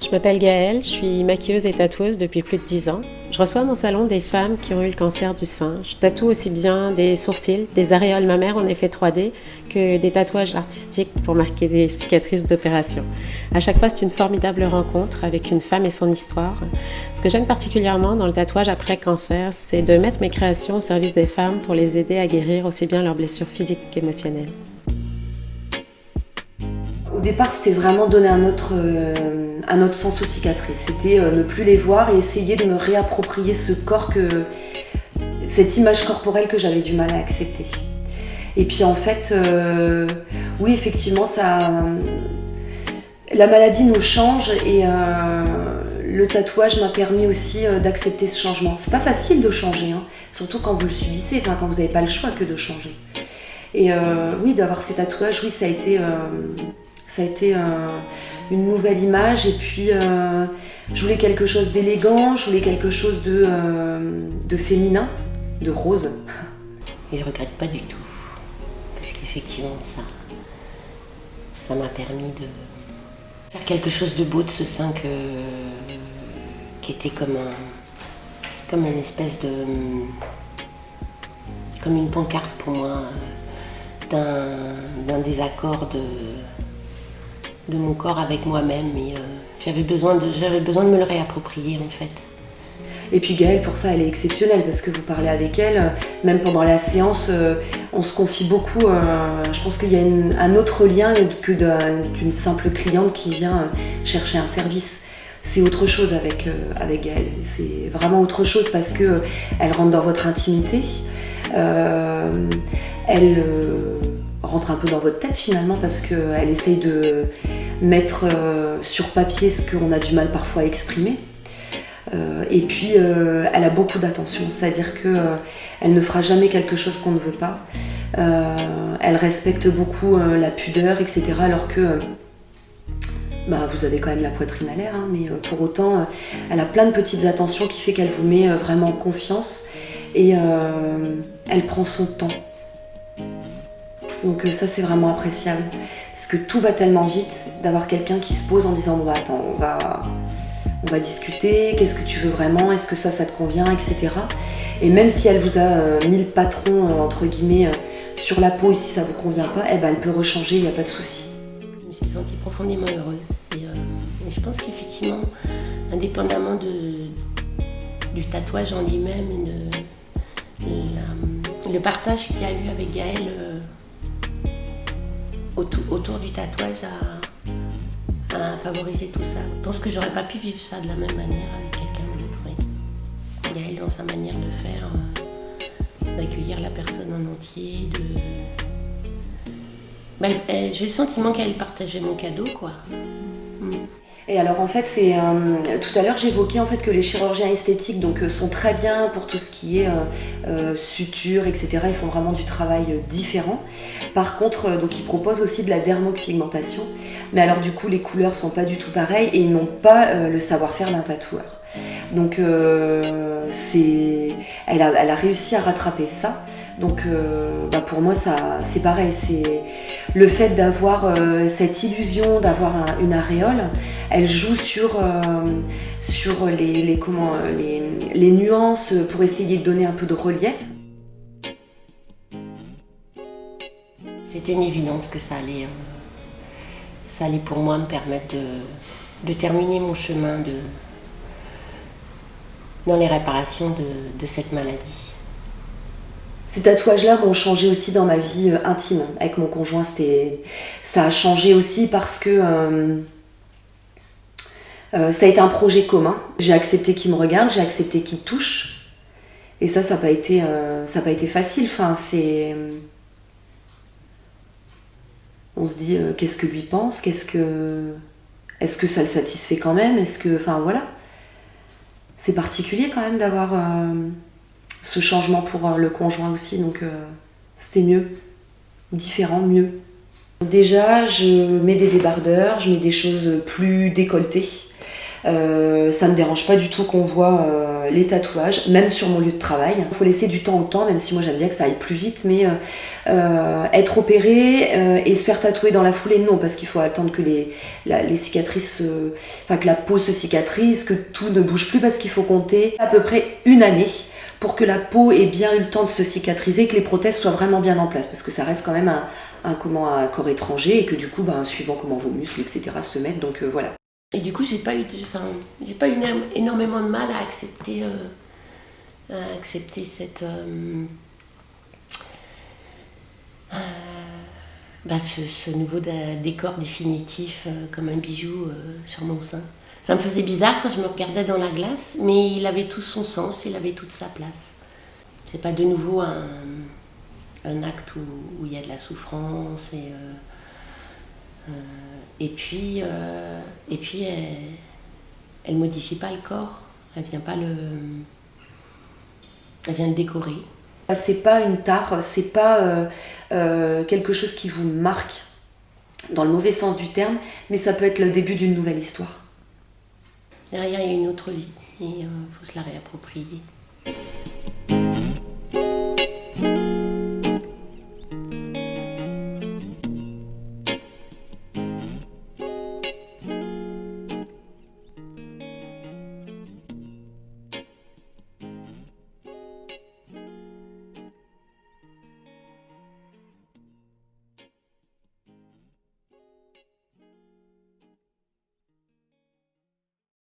Je m'appelle Gaëlle, je suis maquilleuse et tatoueuse depuis plus de 10 ans. Je reçois à mon salon des femmes qui ont eu le cancer du sein. Je tatoue aussi bien des sourcils, des aréoles mammaires en effet 3D que des tatouages artistiques pour marquer des cicatrices d'opération. À chaque fois, c'est une formidable rencontre avec une femme et son histoire. Ce que j'aime particulièrement dans le tatouage après cancer, c'est de mettre mes créations au service des femmes pour les aider à guérir aussi bien leurs blessures physiques qu'émotionnelles. Au départ, c'était vraiment donner un autre sens aux cicatrices. C'était ne plus les voir et essayer de me réapproprier ce corps, cette image corporelle que j'avais du mal à accepter. Et puis en fait, oui, effectivement, la maladie nous change et le tatouage m'a permis aussi d'accepter ce changement. C'est pas facile de changer, hein, surtout quand vous le subissez, quand vous n'avez pas le choix que de changer. Et oui, d'avoir ces tatouages, oui, ça a été une nouvelle image. Et puis, je voulais quelque chose d'élégant, je voulais quelque chose de féminin, de rose. Et je regrette pas du tout, parce qu'effectivement, ça m'a permis de faire quelque chose de beau de ce sein qui était comme une espèce de... comme une pancarte pour moi, d'un désaccord de mon corps avec moi-même. Et j'avais besoin de me le réapproprier en fait. Et puis Gaëlle, pour ça, elle est exceptionnelle parce que vous parlez avec elle, même pendant la séance, on se confie beaucoup. Je pense qu'il y a un autre lien que d'une simple cliente qui vient chercher un service. C'est autre chose avec Gaëlle. C'est vraiment autre chose parce que elle rentre dans votre intimité. Elle rentre un peu dans votre tête finalement parce qu'elle essaye de mettre sur papier ce qu'on a du mal parfois à exprimer. Et puis elle a beaucoup d'attention, c'est-à-dire qu'elle ne fera jamais quelque chose qu'on ne veut pas. Elle respecte beaucoup la pudeur, etc. Alors que vous avez quand même la poitrine à l'air, hein, mais pour autant elle a plein de petites attentions qui fait qu'elle vous met vraiment en confiance et elle prend son temps. Donc ça c'est vraiment appréciable parce que tout va tellement vite d'avoir quelqu'un qui se pose en disant bon, attends, on va discuter, qu'est-ce que tu veux vraiment, est-ce que ça te convient, etc. Et même si elle vous a mis le patron entre guillemets sur la peau et si ça vous convient pas, elle peut rechanger, il n'y a pas de souci. Je me suis sentie profondément heureuse et je pense qu'effectivement, indépendamment du tatouage en lui-même et le partage qu'il y a eu avec Gaëlle autour du tatouage a favorisé tout ça. Je pense que j'aurais pas pu vivre ça de la même manière avec quelqu'un d'autre. Oui. Gaëlle dans sa manière de faire, d'accueillir la personne en entier, j'ai eu le sentiment qu'elle partageait mon cadeau, quoi. Et alors en fait, tout à l'heure j'évoquais en fait que les chirurgiens esthétiques sont très bien pour tout ce qui est suture, etc. Ils font vraiment du travail différent. Par contre, ils proposent aussi de la dermopigmentation. Mais alors du coup, les couleurs sont pas du tout pareilles et ils n'ont pas le savoir-faire d'un tatoueur. Donc elle a réussi à rattraper ça. Donc pour moi c'est pareil, c'est le fait d'avoir cette illusion d'avoir une aréole, elle joue sur les nuances pour essayer de donner un peu de relief. C'était une évidence que ça allait pour moi me permettre de terminer mon chemin dans les réparations de cette maladie. Ces tatouages-là m'ont changé aussi dans ma vie intime. Avec mon conjoint, ça a changé aussi parce que ça a été un projet commun. J'ai accepté qu'il me regarde, j'ai accepté qu'il touche. Et ça n'a pas été facile. On se dit, qu'est-ce que lui pense ? Est-ce que ça le satisfait quand même ? Voilà. C'est particulier quand même d'avoir ce changement pour le conjoint aussi, donc c'était mieux, différent, mieux. Déjà, je mets des débardeurs, je mets des choses plus décolletées. Ça me dérange pas du tout qu'on voit les tatouages, même sur mon lieu de travail. Il faut laisser du temps au temps, même si moi j'aime bien que ça aille plus vite, mais être opéré et se faire tatouer dans la foulée, non, parce qu'il faut attendre que les cicatrices, que la peau se cicatrise, que tout ne bouge plus, parce qu'il faut compter à peu près 1 année pour que la peau ait bien eu le temps de se cicatriser, que les prothèses soient vraiment bien en place, parce que ça reste quand même un corps étranger, et que du coup, suivant comment vos muscles, etc. se mettent, donc voilà. Et du coup, j'ai pas eu énormément de mal à accepter cette ce nouveau décor définitif comme un bijou sur mon sein. Ça me faisait bizarre quand je me regardais dans la glace, mais il avait tout son sens, il avait toute sa place. C'est pas de nouveau un acte où il y a de la souffrance et puis elle modifie pas le corps, elle vient le décorer. C'est pas une tare, c'est pas quelque chose qui vous marque dans le mauvais sens du terme, mais ça peut être le début d'une nouvelle histoire. Derrière, il y a une autre vie et il faut se la réapproprier.